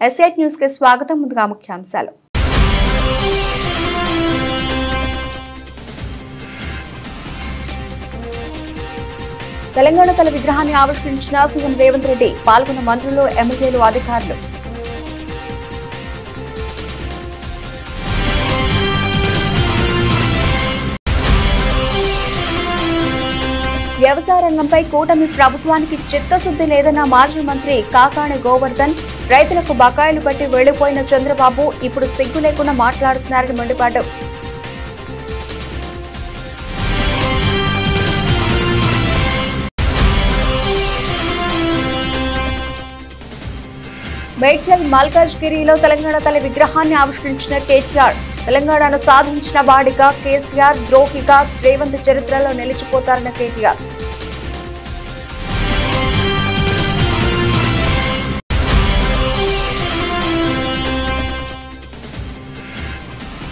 S8 news కి స్వాగతం. ముందుగా ముఖ్యాంశాలు. తెలంగాణ తల విగ్రహాన్ని ఆవిష్కరించిన సీఎం రేవంత్ రెడ్డి. పాల్గొన్న మంత్రులు, ఎమ్మెల్యేలు, అధికారులు. వ్యవసాయ రంగంపై కూటమి ప్రభుత్వానికి చిత్తశుద్ధి లేదన్న మాజీ మంత్రి కాకాణి గోవర్ధన్. రైతులకు బకాయిలు పట్టి వెళ్లిపోయిన చంద్రబాబు ఇప్పుడు సిగ్గు లేకుండా మాట్లాడుతున్నారని మండిపాడు. మేడ్చల్ మల్కాజ్గిరిలో తెలంగాణ తల్లి విగ్రహాన్ని ఆవిష్కరించిన కేటీఆర్. తెలంగాణను సాధించిన వాడిగా కేసీఆర్, ద్రోహిగా రేవంత్ చరిత్రలో నిలిచిపోతారన్న కేటీఆర్.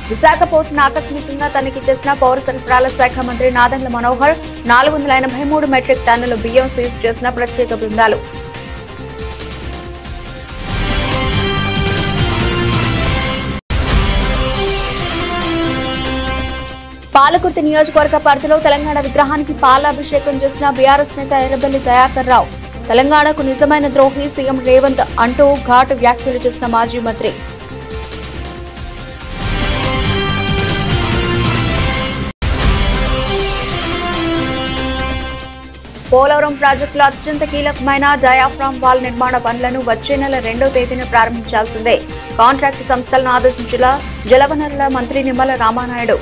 విశాఖ పోర్టును ఆకస్మికంగా తనిఖీ చేసిన పౌర సరఫరాల శాఖ మంత్రి నాదెండ్ల మనోహర్. 483 మెట్రిక్ టన్నుల బియ్యం సీజ్ చేసిన ప్రత్యేక బృందాలు. పాలకుర్తి నియోజకవర్గ పరిధిలో తెలంగాణ విగ్రహానికి పాలాభిషేకం చేసిన బీఆర్ఎస్ నేత ఎర్రబెల్లి దయాకర్ రావు. తెలంగాణకు నిజమైన ద్రోహి సీఎం రేవంత్ అంటూ ఘాటు వ్యాఖ్యలు చేసిన మాజీ మంత్రి. పోలవరం ప్రాజెక్టులో అత్యంత కీలకమైన డయాఫ్రామ్ వాల్ నిర్మాణ పనులను వచ్చే నెల 2వ తేదీన ప్రారంభించాల్సిందే. కాంట్రాక్టు సంస్థలను ఆదేశించిన జలవనరుల మంత్రి నిమ్మల రామానాయుడు.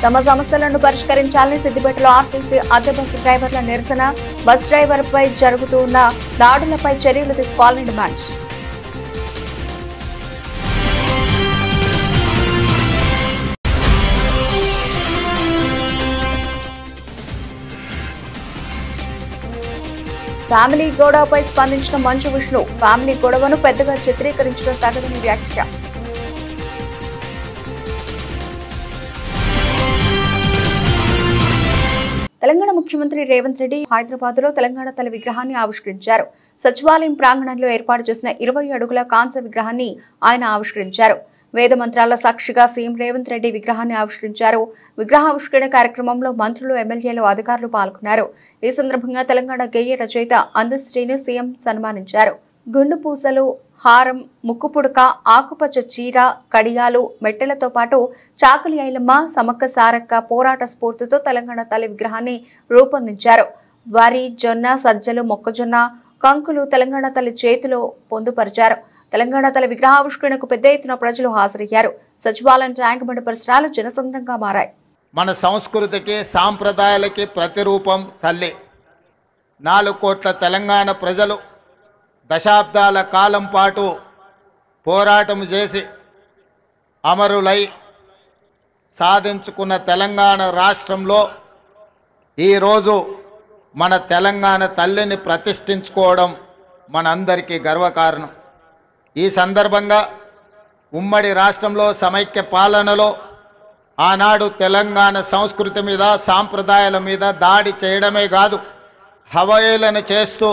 తమ సమస్యలను పరిష్కరించాలని సిద్దిపేటలో ఆర్టీసీ అద్దె బస్సు డ్రైవర్ల నిరసన. బస్ డ్రైవర్పై జరుగుతున్న దాడులపై చర్యలు తీసుకోవాలని డిమాండ్. ఫ్యామిలీ గొడవపై స్పందించిన మంచు విష్ణు. ఫ్యామిలీ గొడవను పెద్దగా చిత్రీకరించడం తగదని వ్యాఖ్య. తెలంగాణ ముఖ్యమంత్రి రేవంత్ రెడ్డి హైదరాబాద్ లో తెలంగాణ తల విగ్రహాన్ని ఆవిష్కరించారు. సచివాలయం ప్రాంగణంలో ఏర్పాటు చేసిన 20 అడుగుల కాంస్య విగ్రహాన్ని ఆయన ఆవిష్కరించారు. వేద మంత్రాల సాక్షిగా సీఎం రేవంత్ రెడ్డి విగ్రహాన్ని ఆవిష్కరించారు. విగ్రహావిష్కరణ కార్యక్రమంలో మంత్రులు, ఎమ్మెల్యేలు, అధికారులు పాల్గొన్నారు. ఈ సందర్భంగా తెలంగాణ గేయ రచయిత అందశ్రీని సీఎం సన్మానించారు. గుండు పూసలు, హారం, ముక్కుపుడక, ఆకుపచ్చ చీర, కడియాలు, మెట్టెలతో పాటు చాకలి ఐలమ్మ, సమక్క సారక్క పోరాట స్ఫూర్తితో తెలంగాణ తల్లి విగ్రహాన్ని రూపొందించారు. వరి, జొన్న, సజ్జలు, మొక్కజొన్న కంకులు తెలంగాణ తల్లి చేతిలో పొందుపరిచారు. తెలంగాణ తల్లి విగ్రహావిష్కరణకు పెద్ద ఎత్తున ప్రజలు హాజరయ్యారు. సచివాలయం, ట్యాంక్ బండ్ పరిసరాలు జనసంద్రంగా మారాయి. మన సంస్కృతికి, సాంప్రదాయాలకి ప్రతిరూపం తల్లి. 4 కోట్ల తెలంగాణ ప్రజలు దశాబ్దాల కాలం పాటు పోరాటం చేసి అమరులై సాధించుకున్న తెలంగాణ రాష్ట్రంలో ఈరోజు మన తెలంగాణ తల్లిని ప్రతిష్ఠించుకోవడం మనందరికీ గర్వకారణం. ఈ సందర్భంగా ఉమ్మడి రాష్ట్రంలో సమైక్య పాలనలో ఆనాడు తెలంగాణ సంస్కృతి మీద, సాంప్రదాయాల మీద దాడి చేయడమే కాదు, హవయేళన చేస్తూ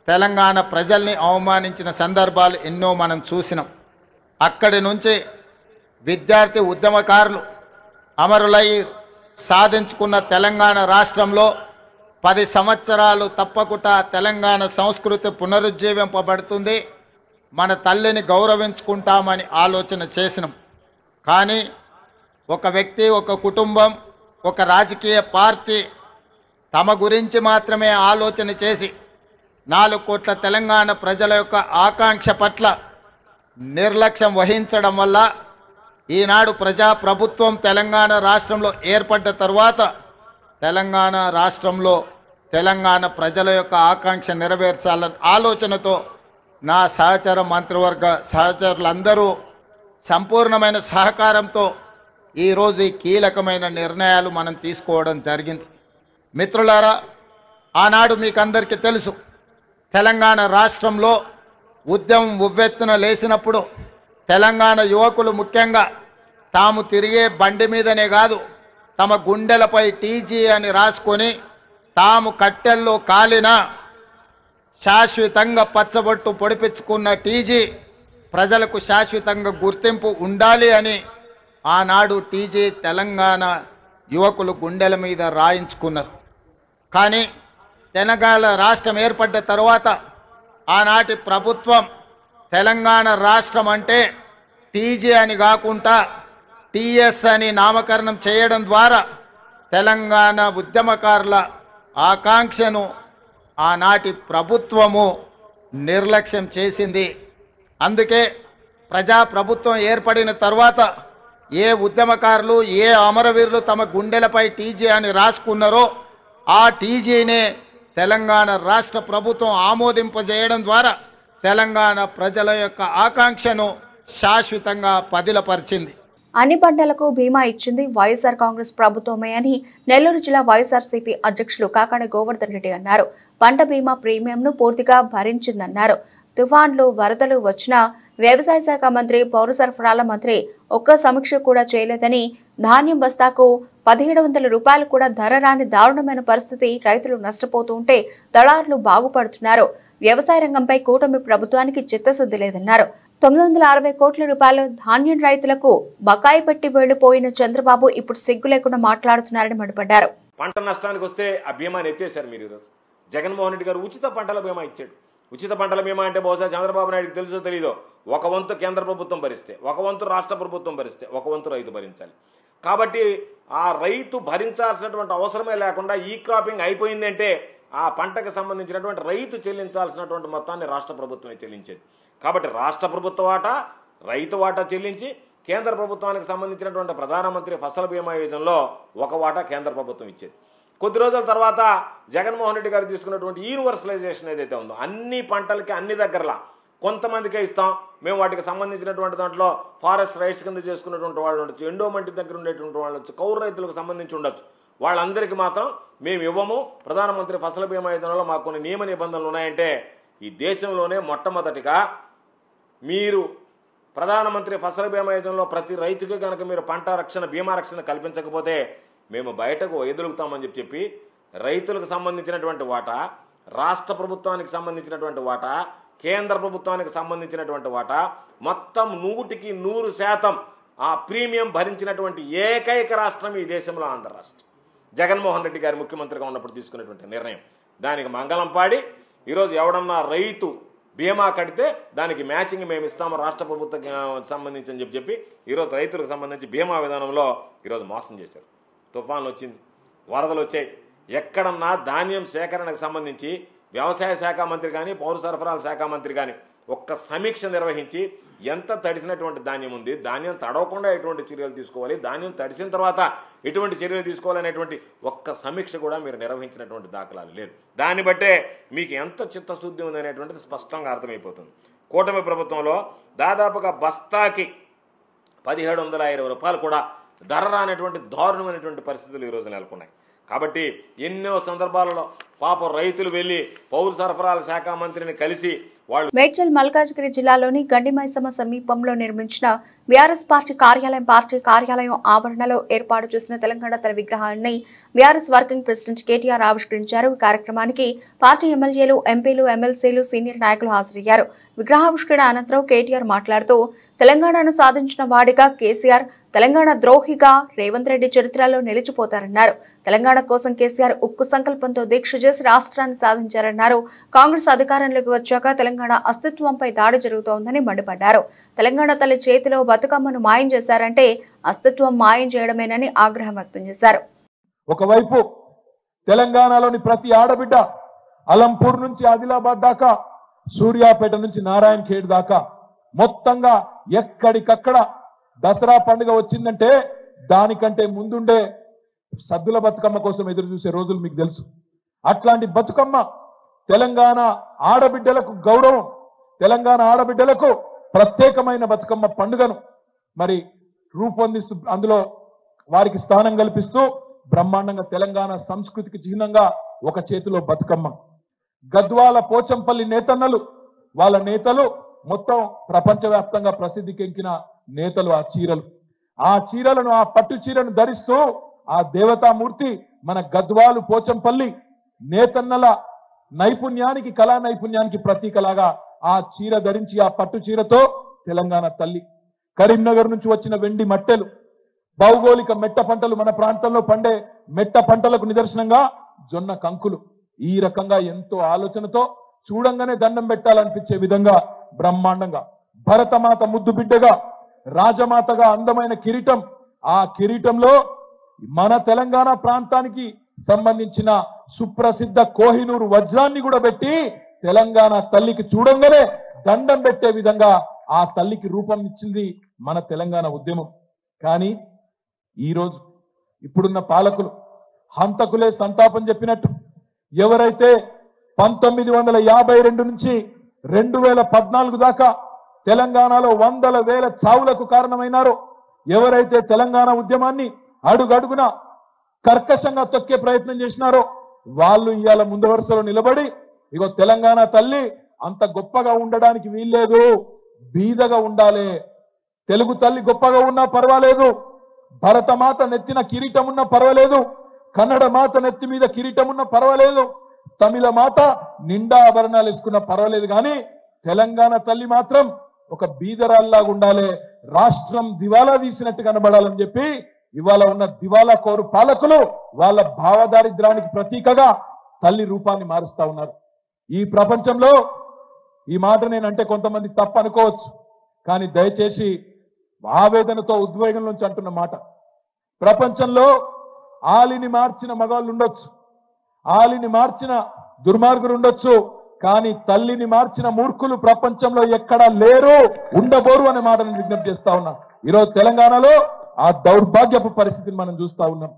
తెలంగాణ ప్రజల్ని అవమానించిన సందర్భాలు ఎన్నో మనం చూసినాం. అక్కడి నుంచి విద్యార్థి ఉద్యమకారులు అమరులై సాధించుకున్న తెలంగాణ రాష్ట్రంలో 10 సంవత్సరాలు తప్పకుండా తెలంగాణ సంస్కృతి పునరుజ్జీవింపబడుతుంది, మన తల్లిని గౌరవించుకుంటామని ఆలోచన చేసినాం. కానీ ఒక వ్యక్తి, ఒక కుటుంబం, ఒక రాజకీయ పార్టీ తమ గురించి మాత్రమే ఆలోచన చేసి 4 కోట్ల తెలంగాణ ప్రజల యొక్క ఆకాంక్ష పట్ల నిర్లక్ష్యం వహించడం వల్ల ఈనాడు ప్రజాప్రభుత్వం తెలంగాణ రాష్ట్రంలో ఏర్పడ్డ తర్వాత తెలంగాణ రాష్ట్రంలో తెలంగాణ ప్రజల యొక్క ఆకాంక్ష నెరవేర్చాలన్న ఆలోచనతో నా సహచర మంత్రివర్గ సహచరులందరూ సంపూర్ణమైన సహకారంతో ఈరోజు ఈ కీలకమైన నిర్ణయాలు మనం తీసుకోవడం జరిగింది. మిత్రులారా, ఆనాడు మీకు అందరికీ తెలుసు, తెలంగాణ రాష్ట్రంలో ఉద్యమం ఉవ్వెత్తున లేచినప్పుడు తెలంగాణ యువకులు ముఖ్యంగా తాము తిరిగే బండి మీదనే కాదు, తమ గుండెలపై టీజీ అని రాసుకొని తాము కట్టెల్లో కాలిన శాశ్వతంగా పచ్చబొట్టు పొడిపించుకున్న టీజీ ప్రజలకు శాశ్వతంగా గుర్తింపు ఉండాలి అని ఆనాడు టీజీ తెలంగాణ యువకులు గుండెల మీద రాయించుకున్నారు. కానీ తెలంగాణ రాష్ట్రం ఏర్పడ్డ తర్వాత ఆనాటి ప్రభుత్వం తెలంగాణ రాష్ట్రం అంటే టీజీ అని కాకుండా టీఎస్ అని నామకరణం చేయడం ద్వారా తెలంగాణ ఉద్యమకారుల ఆకాంక్షను ఆనాటి ప్రభుత్వము నిర్లక్ష్యం చేసింది. అందుకే ప్రజాప్రభుత్వం ఏర్పడిన తర్వాత ఏ ఉద్యమకారులు ఏ అమరవీరులు తమ గుండెలపై టీజీ అని రాసుకున్నారో ఆ టీజీనే తెలంగాణ రాష్ట్ర ప్రభుత్వం ఆమోదింపజేయడం ద్వారా తెలంగాణ ప్రజల యొక్క ఆకాంక్షను శాశ్వతంగా పదిలపరిచింది. అన్ని పంటలకు బీమా ఇచ్చింది వైఎస్ఆర్ కాంగ్రెస్ ప్రభుత్వమే అని నెల్లూరు జిల్లా వైఎస్ఆర్సీపీ అధ్యక్షులు కాకాని గోవర్ధన్ రెడ్డి అన్నారు. పంట బీమా ప్రీమియంను పూర్తిగా భరించిందన్నారు. తుఫాన్లు వరదలు వచ్చినా వ్యవసాయ శాఖ మంత్రి పౌర సరఫరాల మంత్రి ఒక్క సమీక్ష కూడా చేయలేదని, ధాన్యం బస్తాకు 1700 రూపాయలు కూడా ధర రాని దారుణమైన పరిస్థితి, రైతులు నష్టపోతూ ఉంటే దళారులు బాగుపడుతున్నారు. వ్యవసాయ రంగంపై కూటమి ప్రభుత్వానికి చిత్తశుద్ధి లేదన్నారు. 960 కోట్ల రూపాయలు ధాన్యం రైతులకు బకాయి పెట్టి వెళ్లిపోయిన చంద్రబాబు ఇప్పుడు సిగ్గు లేకుండా మాట్లాడుతున్నారని మండిపడ్డారు. పంట నష్టానికి వస్తే ఆ బీమాని ఎత్తేశారు మీరు. ఈరోజు జగన్మోహన్ రెడ్డి గారు ఉచిత పంటల బీమా ఇచ్చాడు. ఉచిత పంటల బీమా అంటే బహుశా చంద్రబాబు నాయుడుకి తెలుసో తెలీదో, ఒక వంతు కేంద్ర ప్రభుత్వం భరిస్తే, ఒక వంతు రాష్ట్ర ప్రభుత్వం భరిస్తే, ఒక వంతు రైతు భరించాలి. కాబట్టి ఆ రైతు భరించాల్సినటువంటి అవసరమే లేకుండా ఈ క్రాపింగ్ అయిపోయిందంటే ఆ పంటకు సంబంధించినటువంటి రైతు చెల్లించాల్సినటువంటి మొత్తాన్ని రాష్ట్ర ప్రభుత్వమే చెల్లించేది. కాబట్టి రాష్ట్ర ప్రభుత్వ వాటా, రైతు వాటా చెల్లించి కేంద్ర ప్రభుత్వానికి సంబంధించినటువంటి ప్రధానమంత్రి ఫసల్ బీమా యోజనలో ఒక వాటా కేంద్ర ప్రభుత్వం ఇచ్చేది. కొద్ది రోజుల తర్వాత జగన్మోహన్ రెడ్డి గారు తీసుకున్నటువంటి యూనివర్సలైజేషన్ ఏదైతే ఉందో అన్ని పంటలకి అన్ని దగ్గరలా కొంతమందికే ఇస్తాం, మేము వాటికి సంబంధించినటువంటి దాంట్లో ఫారెస్ట్ రైట్స్ కింద చేసుకున్నటువంటి వాళ్ళు ఉండొచ్చు, ఎండోమెంట్ దగ్గర ఉండేటువంటి వాళ్ళు ఉండొచ్చు, కౌలు రైతులకు సంబంధించి ఉండొచ్చు, వాళ్ళందరికీ మాత్రం మేము ఇవ్వము. ప్రధానమంత్రి ఫసల్ బీమా యోజనలో మాకు కొన్ని నియమ నిబంధనలు ఉన్నాయంటే ఈ దేశంలోనే మొట్టమొదటిగా మీరు ప్రధానమంత్రి ఫసల్ బీమా యోజనలో ప్రతి రైతుకి కనుక మీరు పంట రక్షణ బీమా రక్షణ కల్పించకపోతే మేము బయటకు ఎదులుగుతామని చెప్పి రైతులకు సంబంధించినటువంటి వాటా, రాష్ట్ర ప్రభుత్వానికి సంబంధించినటువంటి వాటా, కేంద్ర ప్రభుత్వానికి సంబంధించినటువంటి వాటా మొత్తం 100% ఆ ప్రీమియం భరించినటువంటి ఏకైక రాష్ట్రం ఈ దేశంలో ఆంధ్ర రాష్ట్రం. జగన్మోహన్ రెడ్డి గారు ముఖ్యమంత్రిగా ఉన్నప్పుడు తీసుకున్నటువంటి నిర్ణయం. దానికి మంగళం పాడి ఈరోజు ఎవడన్నా రైతు బీమా కడితే దానికి మ్యాచింగ్ మేము ఇస్తాము రాష్ట్ర ప్రభుత్వం సంబంధించి అని చెప్పి ఈరోజు రైతులకు సంబంధించి బీమా విధానంలో ఈరోజు మోసం చేశారు. తుఫాన్లు వచ్చింది, వరదలు వచ్చాయి. ఎక్కడన్నా ధాన్యం సేకరణకు సంబంధించి వ్యవసాయ శాఖ మంత్రి కానీ పౌర సరఫరాల శాఖ మంత్రి కానీ ఒక్క సమీక్ష నిర్వహించి ఎంత తడిసినటువంటి ధాన్యం ఉంది, ధాన్యం తడవకుండా ఎటువంటి చర్యలు తీసుకోవాలి, ధాన్యం తడిసిన తర్వాత ఎటువంటి చర్యలు తీసుకోవాలనేటువంటి ఒక్క సమీక్ష కూడా మీరు నిర్వహించినటువంటి దాఖలాలు లేదు. దాన్ని బట్టే మీకు ఎంత చిత్తశుద్ధి ఉందనేటువంటిది స్పష్టంగా అర్థమైపోతుంది. కూటమి ప్రభుత్వంలో దాదాపుగా బస్తాకి 1720 రూపాయలు కూడా ధర రానటువంటి దారుణమైనటువంటి పరిస్థితులు ఈరోజు నెలకొన్నాయి. కాబట్టి ఎన్నో సందర్భాలలో పాపం రైతులు వెళ్లి పౌర సరఫరాల శాఖ మంత్రిని కలిసి వాళ్ళు మేడ్చల్ మల్కాజ్గిరి జిల్లాలోని గండిమైసమ్మ సమీపంలో నిర్మించిన బీఆర్ఎస్ పార్టీ కార్యాలయం ఆవరణలో ఏర్పాటు చేసిన తెలంగాణ తల విగ్రహాన్ని బీఆర్ఎస్ వర్కింగ్ ప్రెసిడెంట్ కేటీఆర్ ఆవిష్కరించారు. ఈ కార్యక్రమానికి పార్టీ ఎమ్మెల్యేలు, ఎంపీలు, ఎమ్మెల్సీలు, సీనియర్ నాయకులు హాజరయ్యారు. విగ్రహావిష్కరణ అనంతరం కేటీఆర్ మాట్లాడుతూ తెలంగాణను సాధించిన వాడిగా కేసీఆర్, తెలంగాణ ద్రోహిగా రేవంత్ రెడ్డి చరిత్రలో నిలిచిపోతారన్నారు. తెలంగాణ కోసం కేసీఆర్ ఉక్కు సంకల్పంతో దీక్ష చేసి రాష్ట్రాన్ని సాధించారన్నారు. కాంగ్రెస్ అధికారంలోకి వచ్చాక తెలంగాణ అస్తిత్వంపై దాడి జరుగుతోందని మండిపడ్డారు. తెలంగాణ తల్లి చేతిలో బతుకమ్మను మాయం చేశారంటే అస్తిత్వం మాయం చేయడమేనని ఆగ్రహం వ్యక్తం చేశారు. ఒకవైపు తెలంగాణలోని ప్రతి ఆడబిడ్డ అలంపూర్ నుంచి ఆదిలాబాద్ దాకా, సూర్యాపేట నుంచి నారాయణ ఖేడ్ దాకా మొత్తంగా ఎక్కడికక్కడ దసరా పండుగ వచ్చిందంటే దానికంటే ముందుండే సద్దుల బతుకమ్మ కోసం ఎదురు చూసే రోజులు మీకు తెలుసు. అట్లాంటి బతుకమ్మ తెలంగాణ ఆడబిడ్డలకు గౌరవం, తెలంగాణ ఆడబిడ్డలకు ప్రత్యేకమైన బతుకమ్మ పండుగను మరి రూపొందిస్తూ అందులో వారికి స్థానం కల్పిస్తూ బ్రహ్మాండంగా తెలంగాణ సంస్కృతికి చిహ్నంగా ఒక చేతిలో బతుకమ్మ. గద్వాల పోచంపల్లి నేతన్నలు, వాళ్ళ నేతలు మొత్తం ప్రపంచవ్యాప్తంగా ప్రసిద్ధికెక్కిన నేతలు. ఆ చీరలను, ఆ పట్టు చీరను ధరిస్తూ ఆ దేవతామూర్తి మన గద్వాలు పోచంపల్లి నేతన్నల నైపుణ్యానికి కళా నైపుణ్యానికి ప్రతీకలాగా ఆ చీర ధరించి ఆ పట్టు చీరతో తెలంగాణ తల్లి కరీంనగర్ నుంచి వచ్చిన వెండి మట్టెలు భౌగోళిక మెట్ట పంటలు మన ప్రాంతంలో పండే మెట్ట పంటలకు నిదర్శనంగా జొన్న కంకులు ఈ రకంగా ఎంతో ఆలోచనతో చూడంగానే దండం పెట్టాలనిపించే విధంగా బ్రహ్మాండంగా భరతమాత ముద్దు బిడ్డగా రాజమాతగా అందమైన కిరీటం ఆ కిరీటంలో మన తెలంగాణ ప్రాంతానికి సంబంధించిన సుప్రసిద్ధ కోహినూరు వజ్రాన్ని కూడా పెట్టి తెలంగాణ తల్లికి చూడంగానే దండం పెట్టే విధంగా ఆ తల్లికి రూపం ఇచ్చింది మన తెలంగాణ ఉద్యమం. కానీ ఈరోజు ఇప్పుడున్న పాలకులు హంతకులే సంతాపం చెప్పినట్టు ఎవరైతే 1952 నుంచి 2014 దాకా తెలంగాణలో వందల వేల చావులకు కారణమైనారో ఎవరైతే తెలంగాణ ఉద్యమాన్ని అడుగడుగున కర్కశంగా తొక్కే ప్రయత్నం చేసినారో వాళ్ళు ఇవాళ ముందు వరుసలో నిలబడి ఇగో తెలంగాణ తల్లి అంత గొప్పగా ఉండడానికి వీల్లేదు, బీదగా ఉండాలి, తెలుగు తల్లి గొప్పగా ఉన్నా పర్వాలేదు, భరతమాత నెత్తిన కిరీటం ఉన్నా పర్వాలేదు, కన్నడ మాత నెత్తి మీద కిరీటం ఉన్నా పర్వాలేదు, తమిళ మాత నిండా ఆభరణాలు వేసుకున్నా పర్వాలేదు, కానీ తెలంగాణ తల్లి మాత్రం ఒక బీదరాల్లాగా ఉండాలి, రాష్ట్రం దివాలా తీసినట్టు కనబడాలని చెప్పి ఇవాళ ఉన్న దివాలా కోరు పాలకులు వాళ్ళ భావదారిద్రానికి ప్రతీకగా తల్లి రూపాన్ని మారుస్తా ఉన్నారు. ఈ ప్రపంచంలో ఈ మాట నేనంటే కొంతమంది తప్పు అనుకోవచ్చు, కానీ దయచేసి ఆవేదనతో ఉద్వేగం నుంచి అంటున్న మాట, ప్రపంచంలో ఆలిని మార్చిన మగవాళ్ళు ఉండొచ్చు, ఆలిని మార్చిన దుర్మార్గులు ఉండొచ్చు, కానీ తల్లిని మార్చిన మూర్ఖులు ప్రపంచంలో ఎక్కడా లేరు, ఉండబోరు అనే మాటను విజ్ఞప్తి చేస్తా ఉన్నా. ఈరోజు తెలంగాణలో ఆ దౌర్భాగ్యపు పరిస్థితిని మనం చూస్తా ఉన్నాం.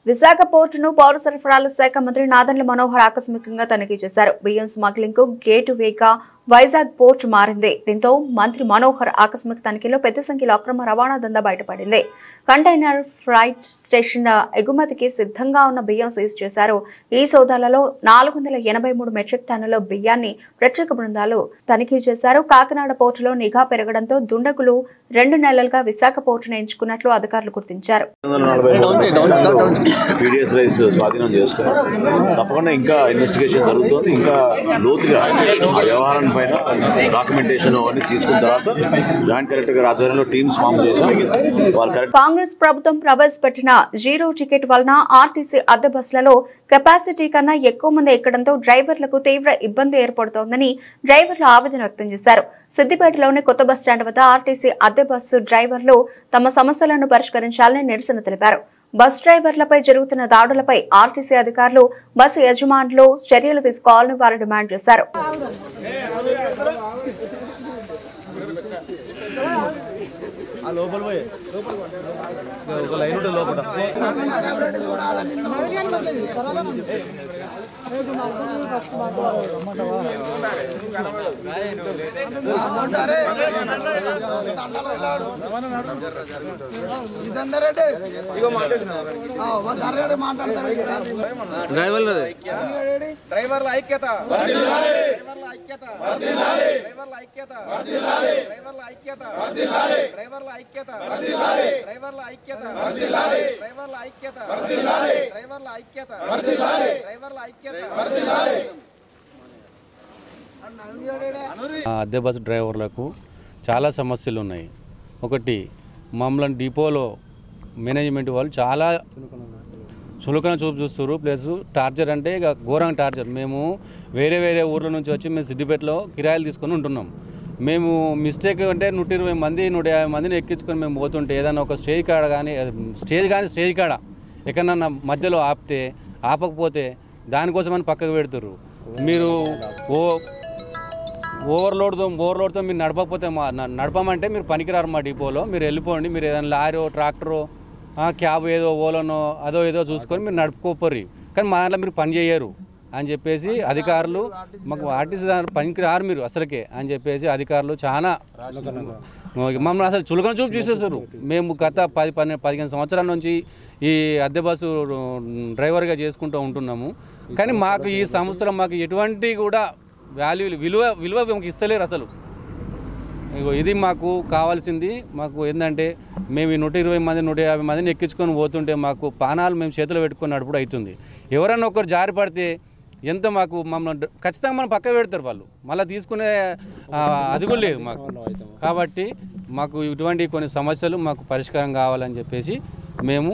విశాఖ పోర్టును పౌర సరఫరాల శాఖ మంత్రి నాదెండ్ల మనోహర్ ఆకస్మికంగా తనిఖీ చేశారు. బియ్యం స్మగ్లింగ్ కు గేటు వేగా వైజాగ్ పోర్టు మారింది. దీంతో మంత్రి మనోహర్ ఆకస్మిక తనిఖీలో పెద్ద సంఖ్యలో అక్రమ రవాణా దందా బయటపడింది. కంటైనర్ ఫ్రైట్ స్టేషన్ ఎగుమతికి సిద్ధంగా ఉన్న బియ్యం సీజ్ చేశారు. ఈ సోదాలలో 483 మెట్రిక్ టన్నుల బియ్యాన్ని ప్రత్యేక బృందాలు తనిఖీ చేశారు. కాకినాడ పోర్టులో నిఘా పెరగడంతో దుండగులు 2 నెలలుగా విశాఖ పోర్టును ఎంచుకున్నట్లు అధికారులు గుర్తించారు. తప్పకుండా ఇంకా ఇన్వెస్టిగేషన్ జరుగుతుంది. ఇంకా లోతుగా ఆ వ్యవహారం పైన డాక్యుమెంటేషన్ అవన్నీ తీసుకున్న తర్వాత జాయింట్ కలెక్టర్ గారి ఆధ్వర్యంలో టీమ్స్ ఫామ్ చేసి కాంగ్రెస్ ప్రభుత్వం ప్రవేశపెట్టిన 0 టికెట్ వలన ఆర్టీసీ అద్దె బస్సులలో కెపాసిటీ కన్నా ఎక్కువ మంది ఎక్కడంతో డ్రైవర్లకు తీవ్ర ఇబ్బంది ఏర్పడుతోందని డ్రైవర్లు ఆవేదన వ్యక్తం చేశారు. సిద్దిపేటలోని కొత్త బస్టాండ్ వద్ద ఆర్టీసీ అద్దె బస్సు డ్రైవర్లు తమ సమస్యలను పరిష్కరించాలని నిరసన తెలిపారు. బస్ డ్రైవర్లపై జరుగుతున్న దాడులపై ఆర్టీసీ అధికారులు, బస్సు యజమానులు చర్యలు తీసుకోవాలని వారు డిమాండ్ చేశారు. డ్రైవర్ల ఐక్యత, డ్రైవర్ల ఐక్యత, డ్రైవర్ల ఐక్యత, డ్రైవర్ల ఐక్యత, డ్రైవర్ల ఐక్యత, డ్రైవర్ల ఐక్యత, డ్రైవర్ల ఐక్యత, డ్రైవర్ల ఐక్యత, డ్రైవర్ల ఐక్యత. అద్దె బస్సు డ్రైవర్లకు చాలా సమస్యలు ఉన్నాయి. ఒకటి, మమ్మల్ని డిపోలో మేనేజ్మెంట్ వాళ్ళు చాలా చులకన చూపు చూస్తారు. ప్లస్ టార్చర్ అంటే ఇక ఘోరంగా టార్చర్. మేము వేరే ఊర్ల నుంచి వచ్చి మేము సిద్దిపేటలో కిరాయిలు తీసుకొని ఉంటున్నాం. మేము మిస్టేక్ అంటే 120 మంది 150 మందిని ఎక్కించుకొని మేము పోతుంటే ఏదైనా ఒక స్టేజ్ కాడ ఎక్కడన్నా మధ్యలో ఆపకపోతే దానికోసమని పక్కకు పెడుతుర్రు. మీరు ఓవర్లోడ్తో మీరు నడపకపోతే నడపమంటే మీరు పనికిరారు మా డిపోలో, మీరు వెళ్ళిపోండి, మీరు ఏదైనా లారో ట్రాక్టరో క్యాబ్ ఏదో ఓలోనో ఏదో చూసుకొని మీరు నడుపుకోపోర్రి, కానీ మా దాంట్లో మీరు పని చేయరు అని చెప్పేసి అధికారులు, మాకు ఆర్టీసీ పనికిరారు మీరు అసలుకే అని చెప్పేసి అధికారులు చాలా మమ్మల్ని అసలు చులకన చూపు చూసేస్తారు. మేము గత 10-15 సంవత్సరాల నుంచి ఈ అద్దె బస్సు డ్రైవర్గా చేసుకుంటూ ఉంటున్నాము, కానీ మాకు ఈ సంవత్సరం మాకు ఎటువంటి కూడా విలువ మాకు ఇస్తలేరు. అసలు ఇది మాకు కావాల్సింది. మాకు ఏంటంటే మేము 120 మంది 150 మందిని ఎక్కించుకొని పోతుంటే మాకు పానాలు మేము చేతిలో పెట్టుకొని నడుపుడు అవుతుంది. ఎవరన్నా ఒకరు జారి పడితే ఎంత మాకు మమ్మల్ని ఖచ్చితంగా మనం పక్క పెడతారు వాళ్ళు, మళ్ళీ తీసుకునే అది కూడా లేదు మాకు. కాబట్టి మాకు ఇటువంటి కొన్ని సమస్యలు మాకు పరిష్కారం కావాలని చెప్పేసి మేము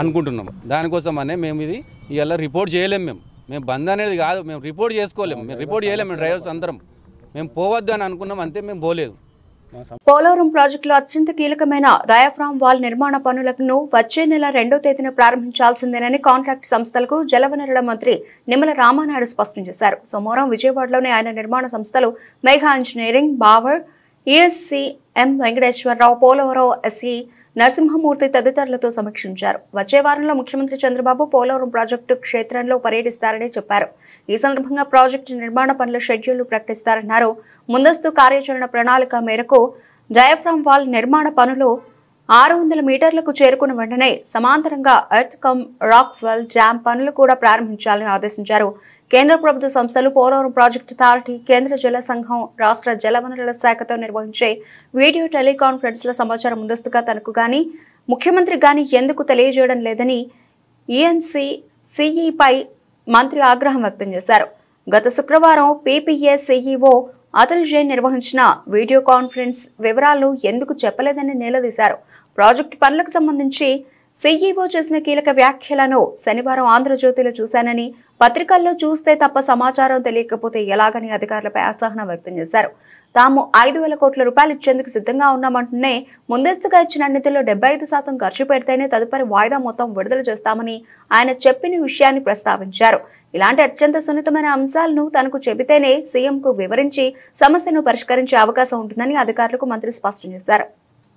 అనుకుంటున్నాం. దానికోసమనే మేము ఇది ఇవాళ రిపోర్ట్ చేయలేము. మేము బంద్ అనేది కాదు, మేము రిపోర్ట్ చేసుకోలేము. మేము రిపోర్ట్ చేయలేము. మేము డ్రైవర్స్ అందరం మేము పోవద్దు అని అనుకున్నాం, అంతే. మేము పోలేదు. పోలవరం ప్రాజెక్టులో అత్యంత కీలకమైన డయాఫ్రామ్ వాల్ నిర్మాణ పనులను వచ్చే నెల 2వ తేదీన ప్రారంభించాల్సిందేనని కాంట్రాక్ట్ సంస్థలకు జలవనరుల మంత్రి నిమ్మల రామానాయుడు స్పష్టం చేశారు. సోమవారం విజయవాడలోని ఆయన నిర్మాణ సంస్థలు మేఘా ఇంజనీరింగ్, బావర్, ఈఎస్సీ, ఎం వెంకటేశ్వరరావు, పోలవరం ఎస్ఈ నరసింహమూర్తి తదితరులతో సమీక్షించారు. వచ్చే వారంలో ముఖ్యమంత్రి చంద్రబాబు పోలవరం ప్రాజెక్టు క్షేత్రంలో పర్యటిస్తారని చెప్పారు. ఈ సందర్భంగా ప్రాజెక్టు నిర్మాణ పనుల షెడ్యూల్ ప్రకటిస్తారన్నారు. ముందస్తు కార్యాచరణ ప్రణాళిక మేరకు డయాఫ్రామ్ వాల్ నిర్మాణ పనులు 600 మీటర్లకు చేరుకున్న వెంటనే సమాంతరంగా earth cum rock well dam పనులు కూడా ప్రారంభించాలని ఆదేశించారు. కేంద్ర ప్రభుత్వ సంస్థలు, పోలవరం ప్రాజెక్టు అథారిటీ, కేంద్ర జల సంఘం, రాష్ట్ర జలవనరుల శాఖతో నిర్వహించే వీడియో టెలికాన్ఫరెన్స్ల సమాచారం ముందస్తుగా తనకు గాని ముఖ్యమంత్రికి గాని ఎందుకు తెలియజేయడం లేదని ఈఎన్సీ సిఈపై మంత్రి ఆగ్రహం వ్యక్తం చేశారు. గత శుక్రవారం పీపీఏ సీఈఓ అతుల్ జైన్ నిర్వహించిన వీడియో కాన్ఫరెన్స్ వివరాలను ఎందుకు చెప్పలేదని నిలదీశారు. ప్రాజెక్టు పనులకు సంబంధించి సీఈఓ చేసిన కీలక వ్యాఖ్యలను శనివారం ఆంధ్రజ్యోతిలో చూశానని, పత్రికల్లో చూస్తే తప్ప సమాచారం తెలియకపోతే ఎలాగని అధికారులపై అసహనం వ్యక్తం చేశారు. తాము 5,000 కోట్ల రూపాయలు ఇచ్చేందుకు సిద్ధంగా ఉన్నామంటూనే ముందస్తుగా ఇచ్చిన నిధుల్లో 75% ఖర్చు పెడితేనే తదుపరి వాయిదా మొత్తం విడుదల చేస్తామని ఆయన చెప్పిన విషయాన్ని ప్రస్తావించారు. ఇలాంటి అత్యంత సున్నితమైన అంశాలను తనకు చెబితేనే సీఎంకు వివరించి సమస్యను పరిష్కరించే అవకాశం ఉంటుందని అధికారులకు మంత్రి స్పష్టం చేశారు.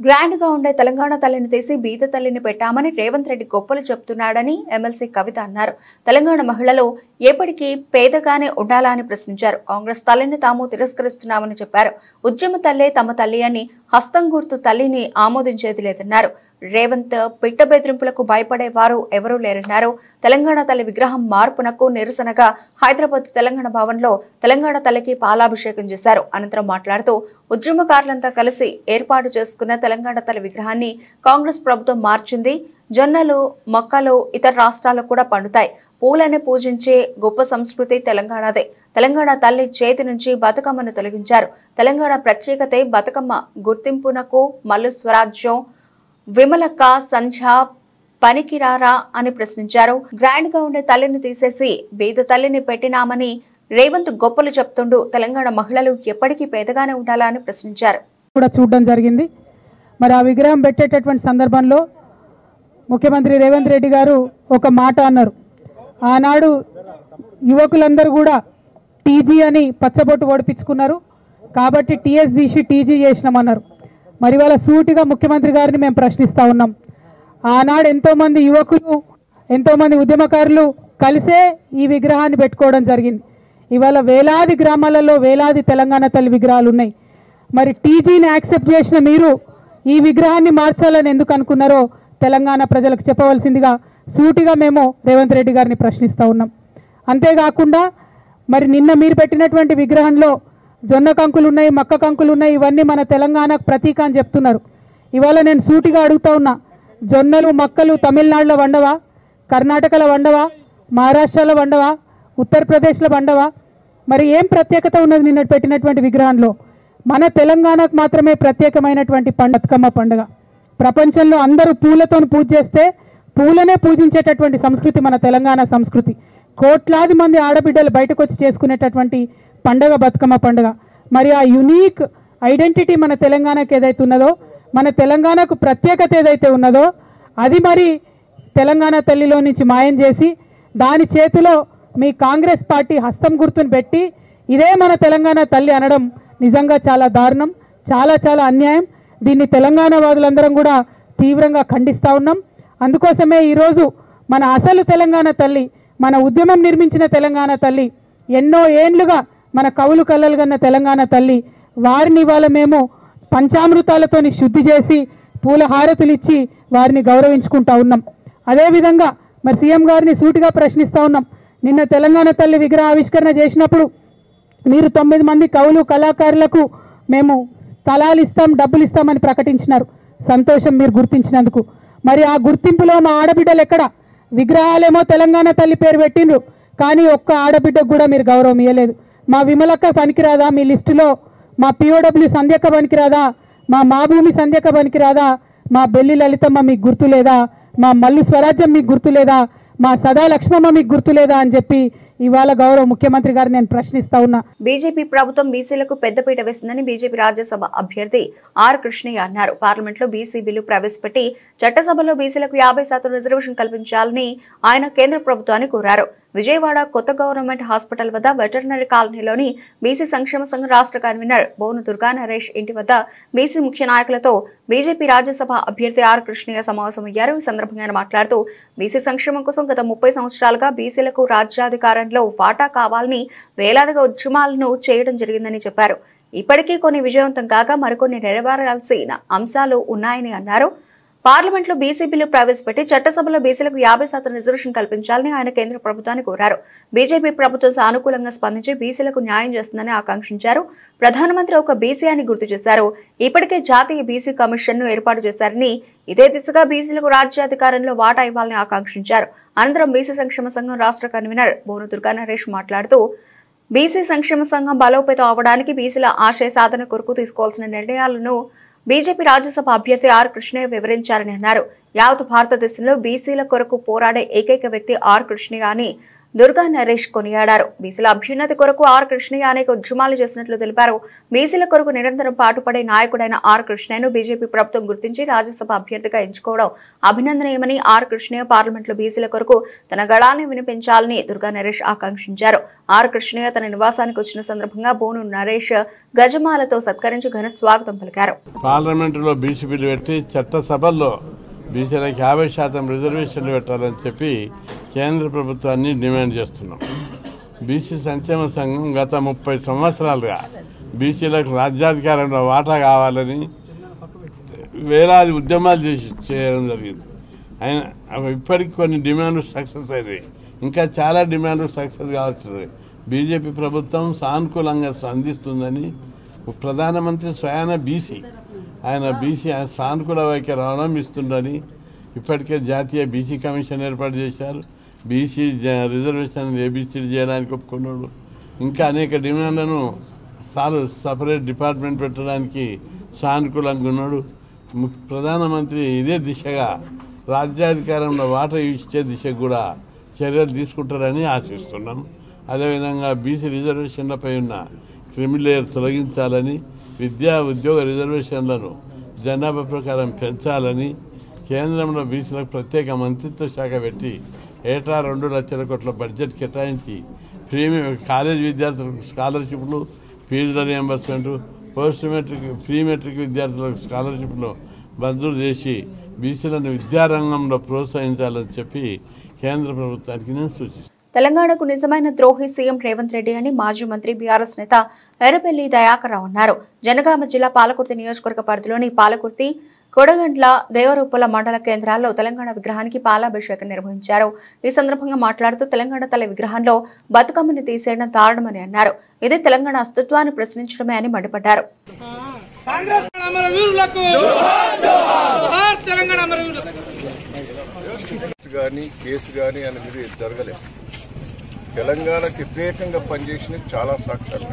గ్రాండ్ గా ఉండే తెలంగాణ తల్లిని తీసి బీద తల్లిని పెట్టామని రేవంత్ రెడ్డి గొప్పలు చెప్తున్నాడని ఎమ్మెల్సీ కవిత అన్నారు. తెలంగాణ మహిళలు ఎప్పటికీ పేదగానే ఉండాలా అని ప్రశ్నించారు. కాంగ్రెస్ తల్లిని తాము తిరస్కరిస్తున్నామని చెప్పారు. ఉద్యమ తల్లే తమ తల్లి అని, హస్తం గుర్తు తల్లిని ఆమోదించేది లేదన్నారు. రేవంత్ పిట్ట బెదిరింపులకు భయపడేవారు ఎవరూ లేరన్నారు. తెలంగాణ తల్లి విగ్రహం మార్పునకు నిరసనగా హైదరాబాద్ తెలంగాణ భవన్లో తెలంగాణ తల్లికి పాలాభిషేకం చేశారు. అనంతరం మాట్లాడుతూ ఉద్యమకారులంతా కలిసి ఏర్పాటు చేసుకున్న తెలంగాణ తల్లి విగ్రహాన్ని కాంగ్రెస్ ప్రభుత్వం మార్చింది. జొన్నలు, మొక్కలు ఇతర రాష్ట్రాల్లో కూడా పండుతాయి. పూలని పూజించే గొప్ప సంస్కృతి తెలంగాణదే. తెలంగాణ తల్లి చేతి నుంచి బతుకమ్మను తొలగించారు. తెలంగాణ ప్రత్యేకతే బతుకమ్మ గుర్తింపునకు మల్లు స్వరాజ్యం, విమలక్క, సంధ్య పనికిరారా అని ప్రశ్నించారు. గ్రాండ్ గా ఉండే తల్లిని తీసేసి బీద తల్లిని పెట్టినామని రేవంత్ గొప్పలు చెప్తుండు. తెలంగాణ మహిళలు ఎప్పటికీ పేదగానే ఉండాలా అని ప్రశ్నించారు. కూడా చూడడం జరిగింది. మరి ఆ విగ్రహం పెట్టేటటువంటి సందర్భంలో ముఖ్యమంత్రి రేవంత్ రెడ్డి గారు ఒక మాట అన్నారు. ఆనాడు యువకులందరూ కూడా టీజీ అని పచ్చబొట్టు ఓడిపించుకున్నారు కాబట్టి టీఎస్ తీసి టీజీ చేసినామన్నారు. మరి వాళ్ళ సూటిగా ముఖ్యమంత్రి గారిని మేము ప్రశ్నిస్తూ ఉన్నాం. ఆనాడు ఎంతోమంది యువకులు, ఎంతోమంది ఉద్యమకారులు కలిసే ఈ విగ్రహాన్ని పెట్టుకోవడం జరిగింది. ఇవాళ వేలాది గ్రామాలలో వేలాది తెలంగాణ తల్లి విగ్రహాలు ఉన్నాయి. మరి టీజీని యాక్సెప్ట్ చేసిన మీరు ఈ విగ్రహాన్ని మార్చాలని ఎందుకు అనుకున్నారో తెలంగాణ ప్రజలకు చెప్పవలసిందిగా సూటిగా మేము రేవంత్ రెడ్డి గారిని ప్రశ్నిస్తూ ఉన్నాం. అంతేకాకుండా మరి నిన్న మీరు పెట్టినటువంటి విగ్రహంలో జొన్న కంకులు ఉన్నాయి, మక్క కంకులు ఉన్నాయి. ఇవన్నీ మన తెలంగాణకు ప్రతీక అని చెప్తున్నారు. ఇవాళ నేను సూటిగా అడుగుతా ఉన్నా, జొన్నలు మక్కలు తమిళనాడులో వండవా, కర్ణాటకలో వండవా, మహారాష్ట్రలో వండవా, ఉత్తరప్రదేశ్లో వండవా? మరి ఏం ప్రత్యేకత ఉన్నది నిన్న పెట్టినటువంటి విగ్రహంలో? మన తెలంగాణకు మాత్రమే ప్రత్యేకమైనటువంటి బతుకమ్మ పండుగ. ప్రపంచంలో అందరూ పూలతో పూజ చేస్తే పూలనే పూజించేటటువంటి సంస్కృతి మన తెలంగాణ సంస్కృతి. కోట్లాది మంది ఆడబిడ్డలు బయటకు వచ్చి చేసుకునేటటువంటి పండుగ బతుకమ్మ పండుగ. మరి ఆ యునీక్ ఐడెంటిటీ మన తెలంగాణకు ఏదైతే ఉన్నదో, మన తెలంగాణకు ప్రత్యేకత ఏదైతే ఉన్నదో అది మరి తెలంగాణ తల్లిలో నుంచి మాయం చేసి దాని చేతిలో మీ కాంగ్రెస్ పార్టీ హస్తం గుర్తును పెట్టి ఇదే మన తెలంగాణ తల్లి అనడం నిజంగా చాలా దారుణం, చాలా చాలా అన్యాయం. దీన్ని తెలంగాణ వాదులందరం కూడా తీవ్రంగా ఖండిస్తూ ఉన్నాం. అందుకోసమే ఈరోజు మన అసలు తెలంగాణ తల్లి, మన ఉద్యమం నిర్మించిన తెలంగాణ తల్లి, ఎన్నో ఏండ్లుగా మన కవులు కళ్ళలు కన్న తెలంగాణ తల్లి, వారిని ఇవాళ మేము పంచామృతాలతోని శుద్ధి చేసి పూల హారతులు ఇచ్చి వారిని గౌరవించుకుంటా ఉన్నాం. అదేవిధంగా మరి సీఎం గారిని సూటిగా ప్రశ్నిస్తూ ఉన్నాం. నిన్న తెలంగాణ తల్లి విగ్రహ ఆవిష్కరణ చేసినప్పుడు మీరు 9 మంది కవులు కళాకారులకు మేము స్థలాలు ఇస్తాం, డబ్బులు ఇస్తామని ప్రకటించినారు. సంతోషం మీరు గుర్తించినందుకు. మరి ఆ గుర్తింపులో మా ఆడబిడ్డలు ఎక్కడ? విగ్రహాలేమో తెలంగాణ తల్లి పేరు పెట్టిండ్రు, కానీ ఒక్క ఆడబిడ్డకు కూడా మీరు గౌరవం ఇవ్వలేదు. మా విమలక్క పనికిరాదా మీ లిస్టులో? మా పిఓడబ్ల్యూ సంధ్యక్క పనికిరాదా? మా భూమి సంధ్యక్క పనికిరాదా? మా బెల్లి లలితమ్మ మీకు గుర్తు లేదా? మా మల్లు స్వరాజ్యం మీకు గుర్తు లేదా? మా సదా లక్ష్మమ్మ మీకు గుర్తు లేదా అని చెప్పి ఇవాళ గౌరవ ముఖ్యమంత్రి గారు నేను ప్రశ్నిస్తా ఉన్నా. బీజేపీ ప్రభుత్వం బీసీలకు పెద్దపీట వేసిందని బీజేపీ రాజ్యసభ అభ్యర్థి ఆర్ కృష్ణయ్య అన్నారు. పార్లమెంట్ లో బీసీ బిల్లు ప్రవేశపెట్టి చట్టసభలో బీసీలకు 50% రిజర్వేషన్ కల్పించాలని ఆయన కేంద్ర ప్రభుత్వాన్ని కోరారు. విజయవాడ కొత్త గవర్నమెంట్ హాస్పిటల్ వద్ద వెటర్నరీ కాలనీలోని బీసీ సంక్షేమ సంఘం రాష్ట్ర కన్వీనర్ బోను దుర్గా నరేష్ ఇంటి వద్ద బీసీ ముఖ్య నాయకులతో బీజేపీ రాజ్యసభ అభ్యర్థి ఆర్ కృష్ణయ్య సమావేశమయ్యారు. ఈ సందర్భంగా ఆయన మాట్లాడుతూ బీసీ సంక్షేమం కోసం గత 30 సంవత్సరాలుగా బీసీలకు రాజ్యాధికారంలో వాటా కావాలని వేలాదిగా ఉద్యమాలను చేయడం జరిగిందని చెప్పారు. ఇప్పటికీ కొన్ని విజయవంతం కాగా మరికొన్ని నెరవేరాల్సిన అంశాలు ఉన్నాయని అన్నారు. పార్లమెంట్ లో బీసీ బిల్లు ప్రవేశపెట్టి చట్టసభలో బీసీలకు 50% రిజర్వేషన్ కల్పించాలని ఆయన కేంద్ర ప్రభుత్వాన్ని కోరారు. బీజేపీ ప్రభుత్వం సానుకూలంగా స్పందించి బీసీలకు న్యాయం చేస్తుందని ఆకాంక్షించారు. ప్రధానమంత్రి ఒక బీసీ అని గుర్తు చేశారు. ఇప్పటికే జాతీయ బీసీ కమిషన్ ను ఏర్పాటు చేశారని, ఇదే దిశగా బీసీలకు రాజ్యాధికారంలో వాటా ఇవ్వాలని ఆకాంక్షించారు. అనంతరం బీసీ సంక్షేమ సంఘం రాష్ట్ర కన్వీనర్ బోను దుర్గా నరేష్ మాట్లాడుతూ బీసీ సంక్షేమ సంఘం బలోపేతం అవడానికి బీసీల ఆశయ సాధన కొరకు తీసుకోవాల్సిన నిర్ణయాలను బీజేపీ రాజ్యసభ అభ్యర్థి ఆర్ కృష్ణయ్య వివరించారని అన్నారు. యావత్ భారతదేశంలో బీసీల కొరకు పోరాడే ఏకైక వ్యక్తి ఆర్ కృష్ణయ్య అని దుర్గా నరేష్ కొనియాడారు. బీసీల అభ్యున్నతి కొరకు ఆర్ కృష్ణయ్య అనేక ఉద్యమాలు చేసినట్లు తెలిపారు. బీసీల కొరకు నిరంతరం పాటుపడే నాయకుడైన ఆర్ కృష్ణయ్యను బీజేపీ ప్రభుత్వం గుర్తించి రాజ్యసభ అభ్యర్థిగా ఎంచుకోవడం అభినందనీయమని, ఆర్ కృష్ణయ్య పార్లమెంట్ లో బీసీల కొరకు తన గళాన్ని వినిపించాలని దుర్గా నరేష్ ఆకాంక్షించారు. ఆర్ కృష్ణయ్య తన నివాసానికి వచ్చిన సందర్భంగా బోను నరేష్ గజమాలతో సత్కరించి ఘన స్వాగతం పలికారు. పార్లమెంటులో బీసీ బిల్లు పెట్టి చట్టసభల్లో బీసీలకు 50% రిజర్వేషన్లు పెట్టాలని చెప్పి కేంద్ర ప్రభుత్వాన్ని డిమాండ్ చేస్తున్నాం. బీసీ సంక్షేమ సంఘం గత 30 సంవత్సరాలుగా బీసీలకు రాజ్యాధికారంలో వాటా కావాలని వేలాది ఉద్యమాలు చేయడం జరిగింది. అయినా ఇప్పటికి కొన్ని డిమాండ్లు సక్సెస్ అయినాయి, ఇంకా చాలా డిమాండ్లు సక్సెస్ కావాల్సినవి. బీజేపీ ప్రభుత్వం సానుకూలంగా స్పందిస్తుందని ప్రధానమంత్రి స్వయాన బీసీ సానుకూల వైఖరి అవలంబిస్తుందని ఇప్పటికే జాతీయ బీసీ కమిషన్ ఏర్పాటు చేశారు. బీసీ రిజర్వేషన్ ఏబీసీ చేయడానికి ఒప్పుకున్నాడు. ఇంకా అనేక డిమాండ్లను సపరేట్ డిపార్ట్మెంట్ పెట్టడానికి సానుకూలంగా ఉన్నాడు. ప్రధానమంత్రి ఇదే దిశగా రాజ్యాధికారంలో వాటా ఇచ్చే దిశకు కూడా చర్యలు తీసుకుంటారని ఆశిస్తున్నాం. అదేవిధంగా బీసీ రిజర్వేషన్లపై ఉన్న క్రిమిలేయర్ తొలగించాలని, విద్యా ఉద్యోగ రిజర్వేషన్లను జనాభా ప్రకారం పెంచాలని, కేంద్రంలో బీసీలకు ప్రత్యేక మంత్రిత్వ శాఖ పెట్టి ఏటా 2 లక్షల కోట్ల బడ్జెట్ కేటాయించి కాలేజ్ విద్యార్థులకు స్కాలర్షిప్లు, ఫీజుల reimbursement, post matric pre matric విద్యార్థులకు స్కాలర్షిప్లు మంజూరు చేసి బీసీలను విద్యారంగంలో ప్రోత్సహించాలని చెప్పి కేంద్ర ప్రభుత్వానికి నేను సూచిస్తాను. తెలంగాణకు నిజమైన ద్రోహి సీఎం రేవంత్ రెడ్డి అని మాజీ మంత్రి బీఆర్ఎస్ నేత ఎర్రబెల్లి దయాకర్ రావు అన్నారు. జనగామ జిల్లా పాలకుర్తి నియోజకవర్గ పరిధిలోని పాలకుర్తి, కొడగండ్ల, దేవరూపల మండల కేంద్రాల్లో తెలంగాణ విగ్రహానికి పాలాభిషేకం నిర్వహించారు. ఈ సందర్భంగా మాట్లాడుతూ తెలంగాణ తల్లి విగ్రహంలో బతుకమ్మని తీసేయడం దారుణమని అన్నారు. ఇది తెలంగాణ అస్తిత్వాన్ని ప్రశ్నించడమే అని మండిపడ్డారు. తెలంగాణకి వ్యతిరేకంగా పనిచేసిన చాలా సాక్ష్యాలు.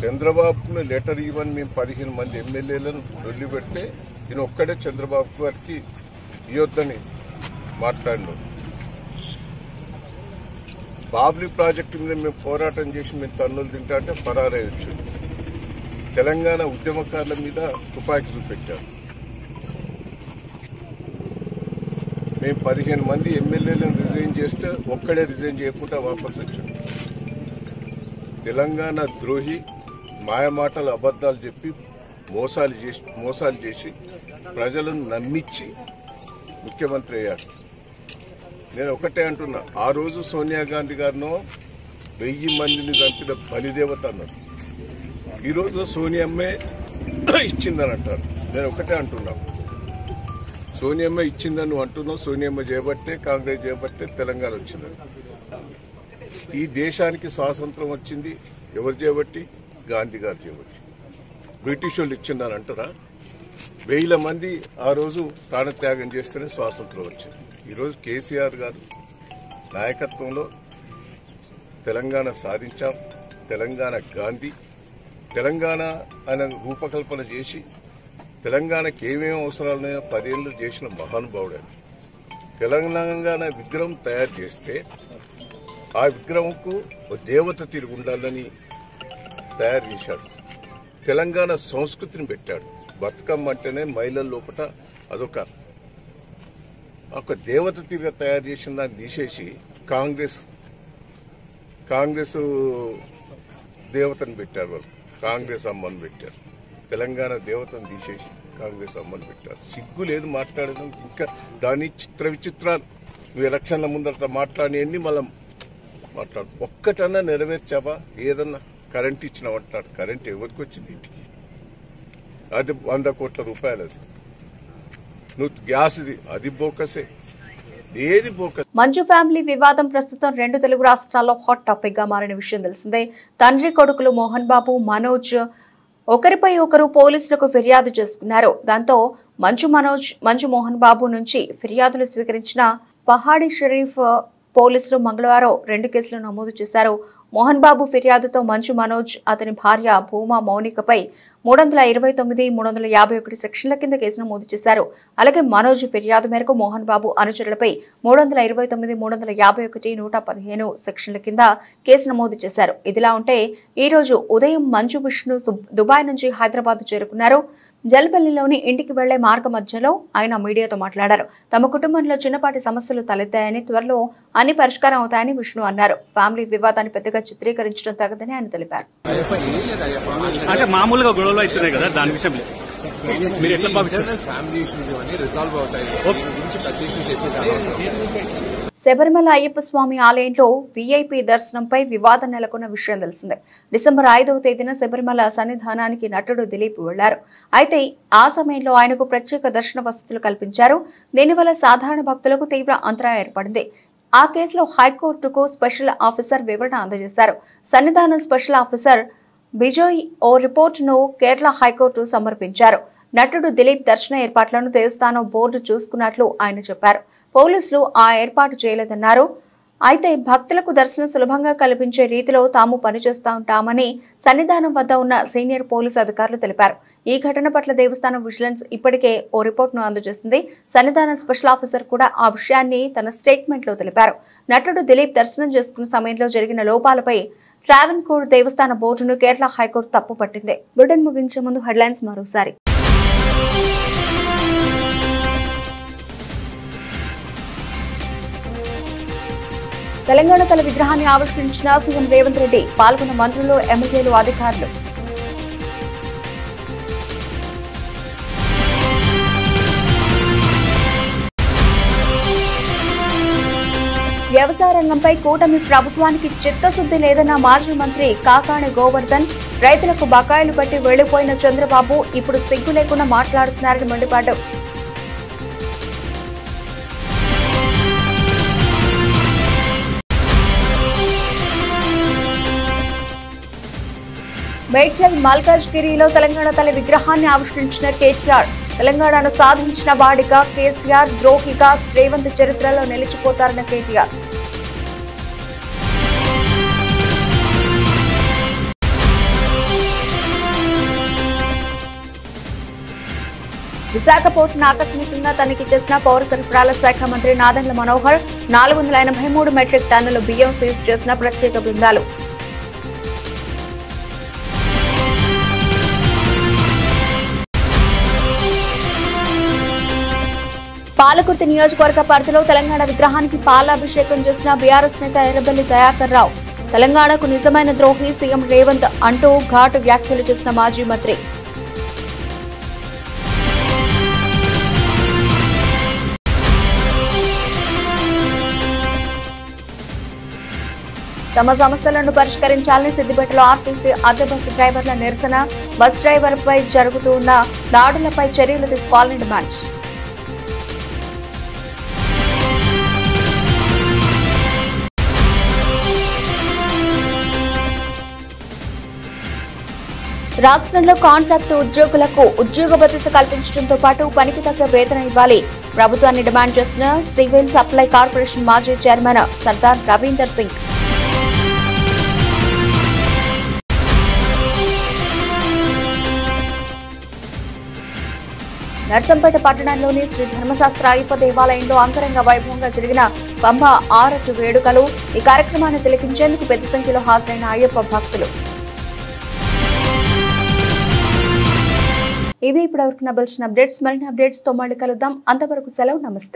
చంద్రబాబును లెటర్ ఇవ్వని మేము 15 మంది ఎమ్మెల్యేలను వదిలి పెడితే ఈయన ఒక్కడే చంద్రబాబు గారికి ఇవ్వద్దని మాట్లాడినాం. బాబ్లీ ప్రాజెక్టు మీద మేము పోరాటం చేసి మేము తన్నులు తింటా అంటే పరారయ్యొచ్చు. తెలంగాణ ఉద్యమకారుల మీద తుపాకీ చూపెట్టారు. మేము 15 మంది ఎమ్మెల్యేలను రిజైన్ చేస్తే ఒక్కడే రిజైన్ చేయకుండా వాపసు వచ్చాడు. తెలంగాణ ద్రోహి, మాయమాటలు, అబద్దాలు చెప్పి మోసాలు చేసి ప్రజలను నమ్మించి ముఖ్యమంత్రి అయ్యాడు. నేను ఒకటే అంటున్నా, ఆ రోజు సోనియా గాంధీ గారినో 1000 మందిని చంపిన బలిదేవత అన్నారు. ఈరోజు సోనియమ్మే ఇచ్చిందని అంటారు. నేను ఒకటే అంటున్నా, సోనియమ్మ ఇచ్చిందని నువ్వు అంటున్నావు. సోనియమ్మ చేయబట్టే, కాంగ్రెస్ చేయబట్టే తెలంగాణ వచ్చిందని. ఈ దేశానికి స్వాతంత్రం వచ్చింది ఎవరు చేయబట్టి? గాంధీ గారు చేయబట్టి. బ్రిటిష్ వాళ్ళు ఇచ్చిందని అంటారా? 1000 మంది ఆ రోజు ప్రాణత్యాగం చేస్తేనే స్వాతంత్రం వచ్చింది. ఈరోజు కేసీఆర్ గారు నాయకత్వంలో తెలంగాణ సాధించాం. తెలంగాణ గాంధీ, తెలంగాణ అనే రూపకల్పన చేసి తెలంగాణకి ఏమేమి అవసరాలున్నాయో 10 ఏళ్ళు చేసిన మహానుభావుడు. తెలంగాణ విగ్రహం తయారు చేస్తే ఆ విగ్రహంకు దేవత తిరిగి ఉండాలని తయారు చేశాడు. తెలంగాణ సంస్కృతిని పెట్టాడు. బతుకమ్మ అంటేనే మహిళల లోపల అదొక దేవత తిరిగి తయారు చేసిన దాన్ని తీసేసి కాంగ్రెస్ దేవతను పెట్టారు. వాళ్ళు కాంగ్రెస్ అమ్మని పెట్టారు. తెలంగాణ దేవతను తీసేసి కాంగ్రెస్ అమ్మని పెట్టారు. సిగ్గు లేదు మాట్లాడడం. ఇంకా దాని చిత్ర విచిత్రాలు నువ్వు ఎలక్షన్ల ముందట మాట్లాడినవన్నీ మళ్ళీ మాట్లాడు. ఒక్కటన్నా నెరవేర్చావా? ఏదన్నా కరెంట్ ఇచ్చినావంటాడు. కరెంట్ ఎవరికి వచ్చింది ఇంటికి? అది 100 కోట్ల రూపాయలు. అది నువ్వు గ్యాస్ది అది బోకసే. ఏది బోకస్? మంచు ఫ్యామిలీ వివాదం ప్రస్తుతం 2 తెలుగు రాష్ట్రాల్లో హాట్ టాపిక్ గా మారిన విషయం తెలిసిందే. తండ్రి కొడుకులు మోహన్ బాబు, మనోజ్ ఒకరిపై ఒకరు పోలీసులకు ఫిర్యాదు చేసుకున్నారు. దాంతో మంచు మోహన్ బాబు నుంచి ఫిర్యాదులు స్వీకరించిన పహాడీ షరీఫ్ పోలీసులు మంగళవారం 2 కేసులు నమోదు చేశారు. మోహన్ బాబు ఫిర్యాదుతో మంచు మనోజ్, అతని భార్య భూమా మౌనికపై 329, 351 సెక్షన్ల కింద కేసు నమోదు చేశారు. అలాగే మనోజ్ ఫిర్యాదు మేరకు మోహన్ బాబు అనుచరులపై 329, 351, 115 సెక్షన్ల కింద కేసు నమోదు చేశారు. ఇదిలా ఉంటే ఈ రోజు ఉదయం మంచు విష్ణు దుబాయ్ నుంచి హైదరాబాద్ చేరుకున్నారు. జల్పల్లిలోని ఇంటికి వెళ్లే మార్గ మధ్యలో ఆయన మీడియాతో మాట్లాడారు. తమ కుటుంబంలో చిన్నపాటి సమస్యలు తలెత్తాయని, త్వరలో అన్ని పరిష్కారం అవుతాయని విష్ణు అన్నారు. ఫ్యామిలీ వివాదాన్ని పెద్దగా చిత్రీకరించడం తగదని ఆయన తెలిపారు. అంటే మామూలుగా గొడవలు అవుతున్నాయి కదా, దాని విషయం మీరు ఎట్లా భావిస్తారు? శబరిమల అయ్యప్ప స్వామి ఆలయంలో వీఐపీ దర్శనంపై వివాదం నెలకొన్న విషయం తెలిసిందే. డిసెంబర్ 5వ తేదీన శబరిమల సన్నిధానానికి నటుడు దిలీప్ వెళ్లారు. అయితే ఆ సమయంలో ఆయనకు ప్రత్యేక దర్శన వసతులు కల్పించారు. దీనివల్ల సాధారణ భక్తులకు తీవ్ర అంతరాయం ఏర్పడింది. ఆ కేసులో హైకోర్టుకు స్పెషల్ ఆఫీసర్ వివరణ అందజేశారు. సన్నిధానం స్పెషల్ ఆఫీసర్ బిజోయ్ ఓ రిపోర్టును కేరళ హైకోర్టు సమర్పించారు. నటుడు దిలీప్ దర్శన ఏర్పాట్లను దేవస్థానం బోర్డు చూసుకున్నట్లు ఆయన చెప్పారు. పోలీసులు ఆ ఏర్పాటు చేయలేదన్నారు. అయితే భక్తులకు దర్శనం సులభంగా కల్పించే రీతిలో తాము పనిచేస్తూ ఉంటామని సన్నిధానం వద్ద ఉన్న సీనియర్ పోలీసు అధికారులు తెలిపారు. ఈ ఘటన పట్ల దేవస్థానం విజిలెన్స్ ఇప్పటికే ఓ రిపోర్టును అందజేసింది. సన్నిధానం స్పెషల్ ఆఫీసర్ కూడా ఆ విషయాన్ని తన స్టేట్మెంట్ లో తెలిపారు. నటుడు దిలీప్ దర్శనం చేసుకున్న సమయంలో జరిగిన లోపాలపై ట్రావెన్కోర్ దేవస్థాన బోర్డును కేరళ హైకోర్టు తప్పు పట్టింది. బులెటిన్ ముగించే ముందు హెడ్లైన్స్ మరోసారి. తెలంగాణ తల విగ్రహాన్ని ఆవిష్కరించిన సీఎం రేవంత్ రెడ్డి, పాల్గొన్న మంత్రులు, ఎమ్మెల్యేలు, అధికారులు. వ్యవసాయ రంగంపై కూటమి ప్రభుత్వానికి చిత్తశుద్ధి లేదన్న మాజీ మంత్రి కాకాణి గోవర్ధన్, రైతులకు బకాయిలు పట్టి వెళ్లిపోయిన చంద్రబాబు ఇప్పుడు సిగ్గు లేకుండా మాట్లాడుతున్నారని మండిపాడు. మేడ్చల్ మల్కాజ్గిరిలో తెలంగాణ తల్లి విగ్రహాన్ని ఆవిష్కరించిన కేటీఆర్, తెలంగాణను సాధించిన వాడిగా కేసీఆర్, ద్రోహిగా రేవంత్ చరిత్రలో నిలిచిపోతారన్న కేటీఆర్. విశాఖ పోర్టును ఆకస్మికంగా తనిఖీ చేసిన పౌర సరఫరాల శాఖ మంత్రి నాదెండ్ల మనోహర్, 483 మెట్రిక్ టన్నుల బియ్యం సీజ్ చేసిన ప్రత్యేక బృందాలు. పాలకుర్తి నియోజకవర్గ పరిధిలో తెలంగాణ విగ్రహానికి పాలాభిషేకం చేసిన బీఆర్ఎస్ నేత ఎర్రబెల్లి దయాకర్ రావు, తెలంగాణకు నిజమైన ద్రోహి సీఎం రేవంత్ అంటూ ఘాటు వ్యాఖ్యలు చేసిన మాజీ మంత్రి. తమ సమస్యలను పరిష్కరించాలని సిద్దిపేటలో ఆర్టీసీ అద్దె బస్సు డ్రైవర్ల నిరసన, బస్ డ్రైవర్పై జరుగుతున్న దాడులపై చర్యలు తీసుకోవాలని డిమాండ్. రాష్ట్రంలో కాంట్రాక్టు ఉద్యోగులకు ఉద్యోగ భద్రత కల్పించడంతో పాటు పనికి తగ్గ వేతనం ఇవ్వాలి ప్రభుత్వాన్ని డిమాండ్ చేస్తున్న సివిల్ సప్లై కార్పొరేషన్ మాజీ చైర్మన్ సర్దార్ రవీందర్ సింగ్. నర్సంపేట పట్టణంలోని శ్రీ ధర్మశాస్త్ర అయ్యప్ప దేవాలయంలో అంగరంగ వైభవంగా జరిగిన పంబ ఆరతి వేడుకలు. ఈ కార్యక్రమాన్ని తిలకించేందుకు పెద్ద సంఖ్యలో హాజరైన అయ్యప్ప భక్తులు. ఇవి ఇప్పటివరకు నా బులెటిన్ అప్డేట్స్. మరిన్ని అప్డేట్స్ తో మళ్ళీ కలుద్దాం. అంతవరకు సెలవు. నమస్తే.